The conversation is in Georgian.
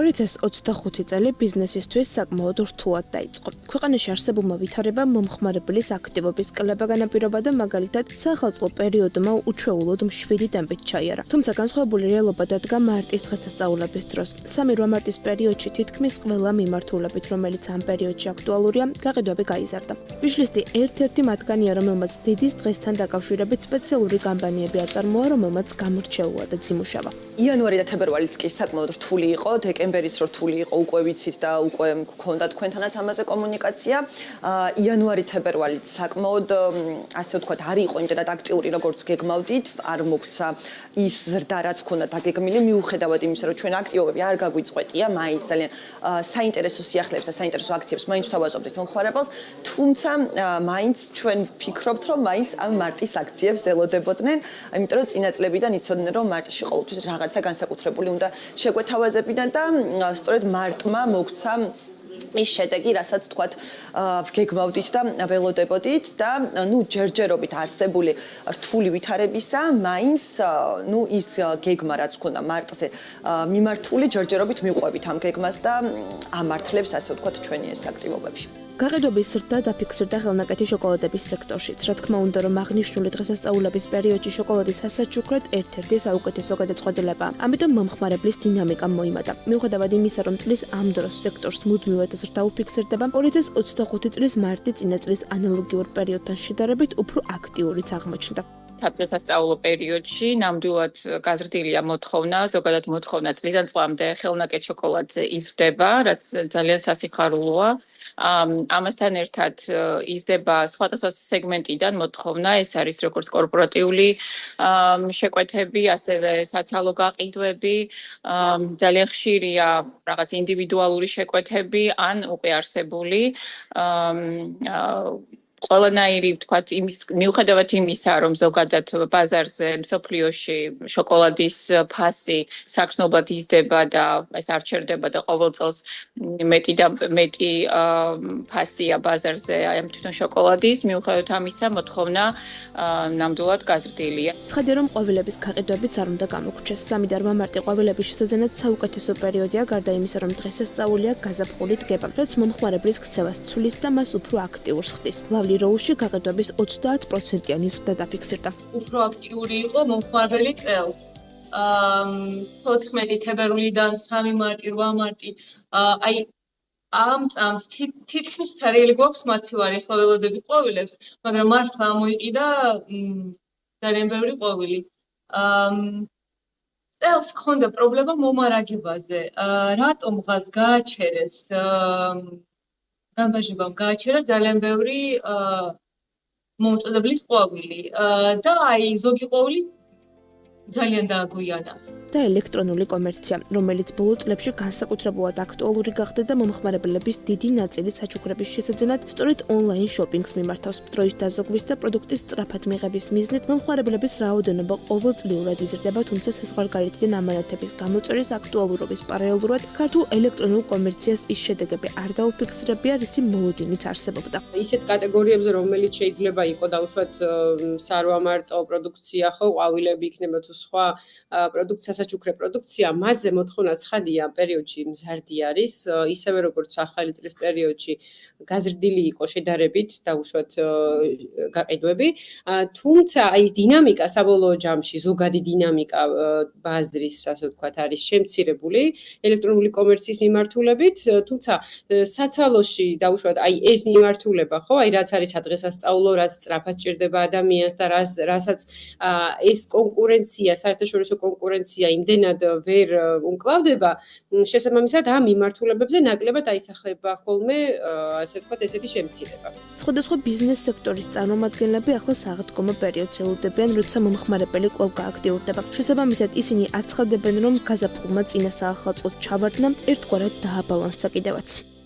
2025 წელი ბიზნესისთვის საკმაოდ რთულად დაიწყო. ქვეყანაში არსებულმა ვითარებამ მომხმარებლის აქტივობის კლება განაპირობა და მაგალითად სახელმწიფო პერიოდმა უჩვეულოდ 7 ტემპით ჩაიარა. თუმცა განსხვავებული რეალობა დადგა მარტის დღესასწაულების დროს. 3-8 მარტის პერიოდში თითქმის ყველა მიმართულებით, რომელიც ამ პერიოდში აქტუალურია, გაყიდვები გაიზარდა. ვიშლისტი ერთ-ერთი მათგანია, რომელმაც დიდის დღესთან დაკავშირებით სპეციალური კამპანიები აწარმოა, რომელმაც გამორჩეულად ძიმუშავა. იანვარი და თებერვალიც კი საკმაოდ რთული იყო, დეკემბერიც რთული იყო, უკვე ვიცით და უკვე გქონდა თქვენთანაც ამაზე კომუნიკაცია. იანვარი, თებერვალიც საკმაოდ, ასე ვთქვათ, არ იყო იმდენად აქტიური, როგორც გეგმავდით, არ მოგცა ის ზრდა, რაც ჰქონდა დაგეგმილი, მიუხედავად იმისა, რომ ჩვენ აქტივობები არ გაგვიწყვეტია, მაინც ძალიან საინტერესო სიახლეებს და საინტერესო აქციებს მაინც თავაზობდით მომხმარებელს, თუმცა მაინც ჩვენ ვფიქრობთ, რომ მაინც ამ მარტის აქციებს ელოდებოდნენ, იმიტომ რომ წინა წლებიდან იცოდნენ, რომ მარტში ყოველთვის რაღაცა განსაკუთრებული უნდა შეგვეთავაზებინა და სწორედ მარტმა მოგცა ის შედეგი, რასაც თქვათ, ვგეგმავდით და ველოდებოდით და ჯერჯერობით არსებული რთული ვითარებისა, მაინც ის გეგმა, რაც ჰქონდა მარტზე მიმართული, ჯერჯერობით მივყვებით ამ გეგმას და ამართლებს, ასე ვთქვათ, ჩვენი ეს აქტივობები. გაყიდვების ზრდა დაფიქსირდა ხელნაკეთი შოკოლადების სექტორშიც. რა თქმა უნდა, რომ აღნიშნული დღესასწაულების პერიოდში შოკოლადის ასაჩუქრად ერთ-ერთი საუკეთესო გადაწყვეტილებაა. ამიტომ მომხმარებლის დინამიკა მოიმატა. მიუხედავად იმისა, რომ წლის ამ დროს სექტორს მუდმივად ზრდა უფიქსირდება, 2025 წლის მარტი წინა წლის ანალოგიურ პერიოდთან შედარებით უფრო აქტიურიც აღმოჩნდა. სადღესასწაულო პერიოდში ნამდვილად გაზრდილია მოთხოვნა, ზოგადად მოთხოვნა წლიდან წლამდე ხელნაკეთ შოკოლადზე იზრდება, რაც ძალიან სასიხარულოა. ამასთან ერთად იზრდება სხვადასხვა სეგმენტიდან მოთხოვნა, ეს არის როგორც კორპორატიული შეკვეთები, ასევე საცალო გაყიდვები, ძალიან ხშირია რაღაც ინდივიდუალური შეკვეთები ან უკვე არსებული ყველანაირი, ვთქვათ, მიუხედავად იმისა, რომ ზოგადად ბაზარზე, მსოფლიოში შოკოლადის ფასი საგრძნობლად იზრდება და ეს არ ჩერდება და ყოველ წელს მეტი და მეტი ფასია ბაზარზე აი ამ თვითონ შოკოლადის, მიუხედავად ამისა, მოთხოვნა ნამდვილად გაზრდილია. ცხადია, რომ ყვავილების გაყიდვებიც არ უნდა გამოგრჩეს. 3-8 მარტი ყვავილების შესაძენად საუკეთესო პერიოდია, გარდა იმისა, რომ დღესასწაულია გაზაფხული დგება, რაც მომხმარებლის ქცევას ცვლის და მას უფრო აქტიურს ხდის. როუში გაყიდვების 30%-იანი ზრდა დაფიქსირდა. უფრო აქტიური იყო მომხმარებელი წელს. 14 თებერვლიდან 3 მარტი, 8 მარტი. აი ამ წამს თითქმის ცარიელი გვაქვს მაცივარი ახლა ველოდებით ყვავილებს, მაგრამ მართლა ამოიყიდა ძალიან ბევრი ყვავილი. წელს ჰქონდა პრობლემა მომარაგებაზე. რატომ ღაც გააჩერეს გამბაჟებამ გააჩერა ძალიან ბევრი მომწოდებლის ყვავილი და აი ზოგი ყვავილი ძალიან დააგვიანა. და ელექტრონული კომერცია, რომელიც ბოლო წლებში განსაკუთრებულად აქტუალური გახდა და მომხმარებლების დიდი ნაწილი საჩუქრების შესაძენად სწორედ ონლაინ შოპინგს მიმართავს. დროის დაზოგვის და პროდუქტის სწრაფად მიღების მიზნით მომხმარებლების რაოდენობა ყოველწლიურად იზრდება, თუმცა საზღვარგარეთიდან ამანათების გამოწერის აქტუალურობის პარალელურად ქართულ ელექტრონულ კომერციას ის შედეგები არ დაუფიქსირებია, რისი მოლოდინიც არსებობდა. ისეთ კატეგორიებზე, რომელიც შეიძლება იყოს დაუშვათ სარვამარტო პროდუქცია, ხო, ყვავილები იქნება თუ სხვა პროდუქცია საჩუქრე პროდუქცია, მასზე მოთხოვნა ცხადია პერიოდში მზარდი არის, ისევე როგორც ახალი წლის პერიოდში გაზრდილი იყო შედარებით დაუშვათ გაყიდვები, თუმცა აი დინამიკა საბოლოო ჯამში, ზოგადი დინამიკა ბაზრის, ასე ვთქვათ, არის შემცირებული ელექტრონული კომერციის მიმართულებით, თუმცა საცალოში დაუშვათ აი ეს მიმართულება, ხო, აი რაც არის სადღესასწაულო, რაც სწრაფად სჭირდება ადამიანს და რასაც ეს კონკურენცია, საერთაშორისო კონკურენცია იმდენად ვერ უმკლავდება, შესაბამისად ამ მიმართულებებზე ნაკლებად აისახება ხოლმე, ასე ვთქვათ, ესეთი შემცირება. სხვადასხვა ბიზნეს სექტორის წარმომადგენლები ახლა საღდგომო პერიოდს ელოდებიან, როცა მომხმარებელი კვლავ გააქტიურდება. შესაბამისად, ისინი აცხადებენ, რომ გაზაფხულმა წინა საახალწლოდ ჩავარდნა, ერთგვარად დააბალანსა კიდევაც.